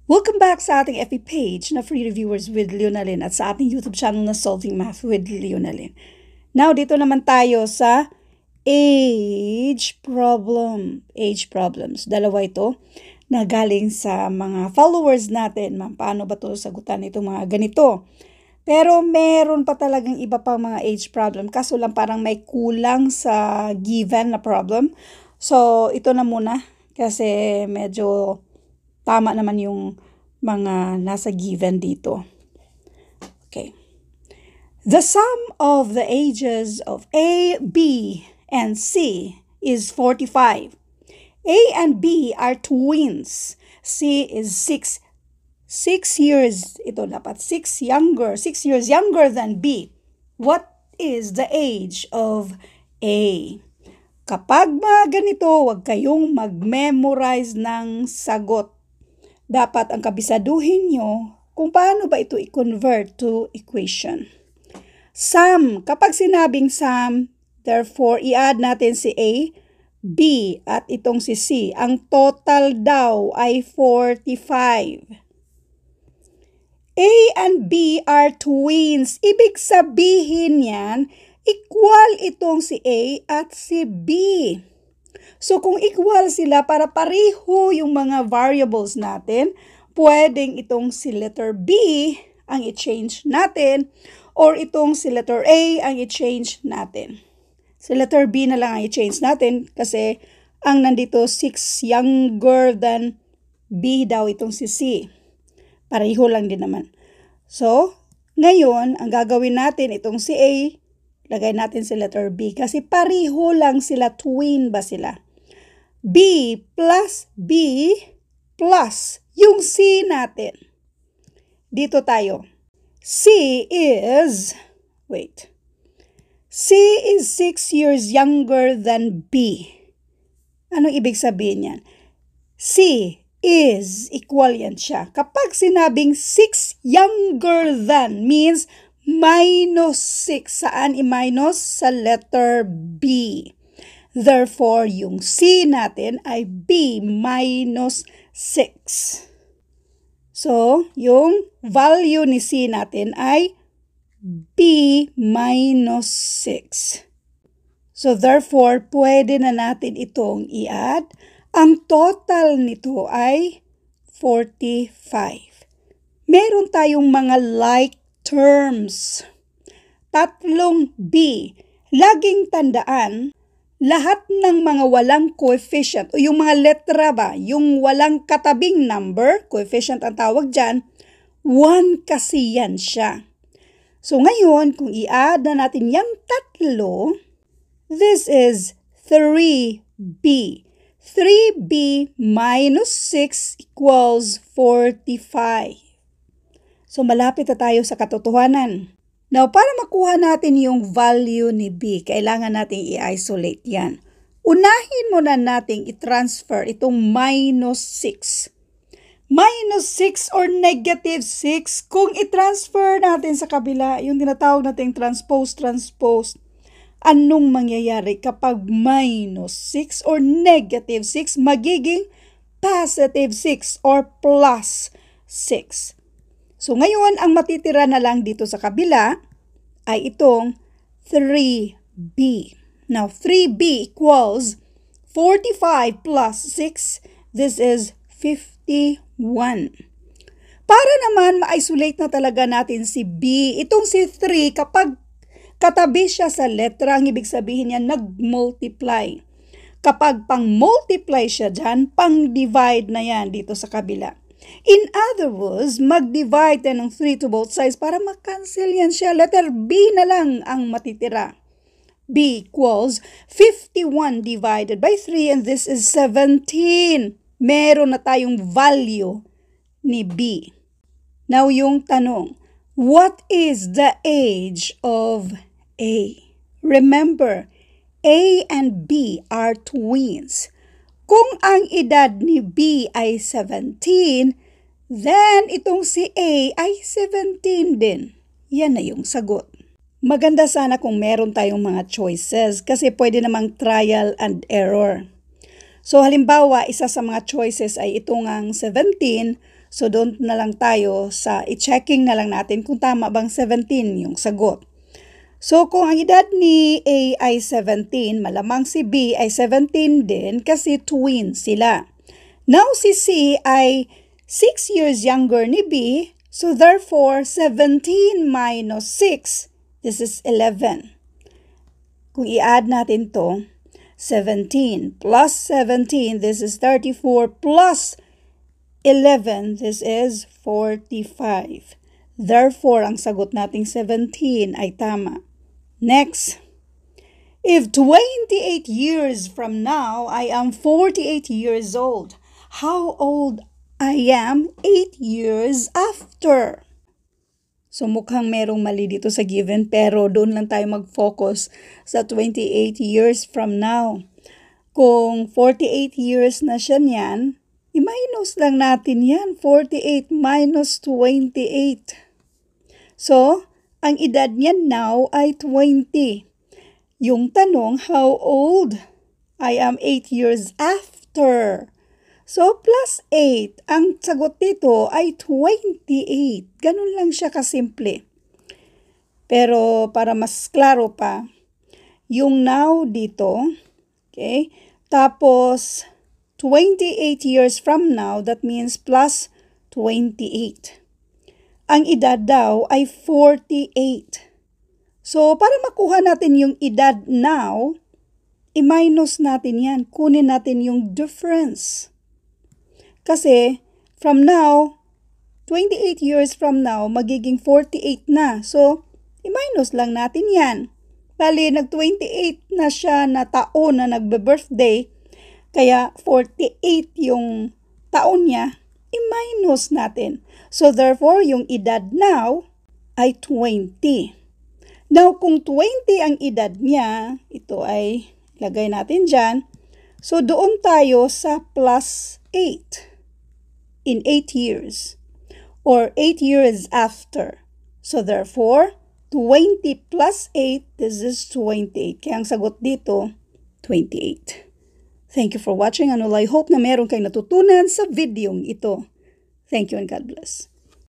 Welcome back sa ating FB page na Free Reviewers with Leonalyn at sa ating YouTube channel na Solving Math with Leonalyn. Now, dito naman tayo sa age problems. Dalawa ito na galing sa mga followers natin. Paano ba ito sagutan itong mga ganito? Pero meron pa talagang iba pang mga age problem. Kaso lang parang may kulang sa given na problem. So, ito na muna kasi medyo tama naman yung mga nasa given dito. Okay. The sum of the ages of A, B, and C is 45. A and B are twins. C is 6 years. Ito dapat 6 years younger than B. What is the age of A? Kapag mga ganito, huwag kayong mag-memorize ng sagot. Dapat ang kabisaduhin nyo kung paano ba ito i-convert to equation. Sum. Kapag sinabing sum, therefore, i-add natin si A, B, at itong si C. Ang total daw ay 45. A and B are twins. Ibig sabihin yan, equal itong si A at si B. So kung equal sila, para pareho yung mga variables natin, pwedeng itong si letter B ang i-change natin or itong si letter A ang i-change natin. Si letter B na lang ang i-change natin kasi ang nandito 6 younger than B daw itong si C. Pareho lang din naman. So, ngayon, ang gagawin natin itong si A, lagay natin si letter B kasi pareho lang sila, twin ba sila? B plus B plus yung C natin. Dito tayo. C is 6 years younger than B. Anong ibig sabihin yan? C is equal yan siya. Kapag sinabing 6 younger than means minus 6. Saan i-minus? Sa letter B. Therefore, yung C natin ay B minus 6. So, yung value ni C natin ay B minus 6. So, therefore, pwede na natin itong i-add. Ang total nito ay 45. Meron tayong mga like terms. Tatlong B. Laging tandaan, lahat ng mga walang coefficient o yung mga letra ba, yung walang katabing number, coefficient ang tawag dyan, 1 kasi yan siya. So ngayon, kung i-add na natin yung tatlo, this is 3B. 3B minus 6 equals 45. So malapit na tayo sa katotohanan. Now, para makuha natin yung value ni B, kailangan natin i-isolate yan. Unahin muna natin i-transfer itong minus 6. Minus 6 or negative 6, kung i-transfer natin sa kabila, yung tinatawag natin transpose, anong mangyayari kapag minus 6 or negative 6, magiging positive 6 or plus 6. So, ngayon, ang matitira na lang dito sa kabila ay itong 3B. Now, 3B equals 45 plus 6. This is 51. Para naman ma-isolate na talaga natin si B, itong si 3, kapag katabi siya sa letra, ang ibig sabihin niya nag-multiply. Kapag pang-multiply siya dyan, pang-divide na yan dito sa kabila. In other words, mag-divide ng 3 to both sides para makancel yan siya. Letter B na lang ang matitira. B equals 51 divided by 3 and this is 17. Meron na tayong value ni B. Now yung tanong, what is the age of A? Remember, A and B are twins. Kung ang edad ni B ay 17, then itong si A ay 17 din. Yan na yung sagot. Maganda sana kung meron tayong mga choices kasi pwede namang trial and error. So halimbawa, isa sa mga choices ay itong ang 17. So doon na lang tayo sa i-checking na lang natin kung tama bang 17 yung sagot. So kung ang edad ni A ay 17, malamang si B ay 17 din kasi twin sila. Now si C ay 6 years younger ni B, so therefore 17 minus 6, this is 11. Kung i-add natin to, 17 plus 17, this is 34, plus 11, this is 45. Therefore, ang sagot nating 17 ay tama. Next, if 28 years from now, I am 48 years old, how old I am 8 years after? So mukhang merong mali dito sa given, pero doon lang tayo mag-focus sa 28 years from now. Kung 48 years na siya niyan, i-minus lang natin yan. 48 minus 28. So, ang edad niya now ay 20. Yung tanong, how old? I am 8 years after. So, plus 8. Ang sagot dito ay 28. Ganun lang siya kasimple. Pero para mas klaro pa, yung now dito, okay? Tapos, 28 years from now, that means plus 28. Ang edad daw ay 48. So, para makuha natin yung edad now, i-minus natin yan. Kunin natin yung difference. Kasi, from now, 28 years from now, magiging 48 na. So, i-minus lang natin yan. Bali, nag-28 na siya na taon na nagbe-birthday, kaya 48 yung taon niya, i-minus natin. So, therefore, yung edad now ay 20. Now, kung 20 ang edad niya, ito ay lagay natin dyan. So, doon tayo sa plus 8 in 8 years or 8 years after. So, therefore, 20 plus 8, this is 28. Kaya ang sagot dito, 28. Thank you for watching, and I hope na meron kayong natutunan sa videong ito. Thank you and God bless.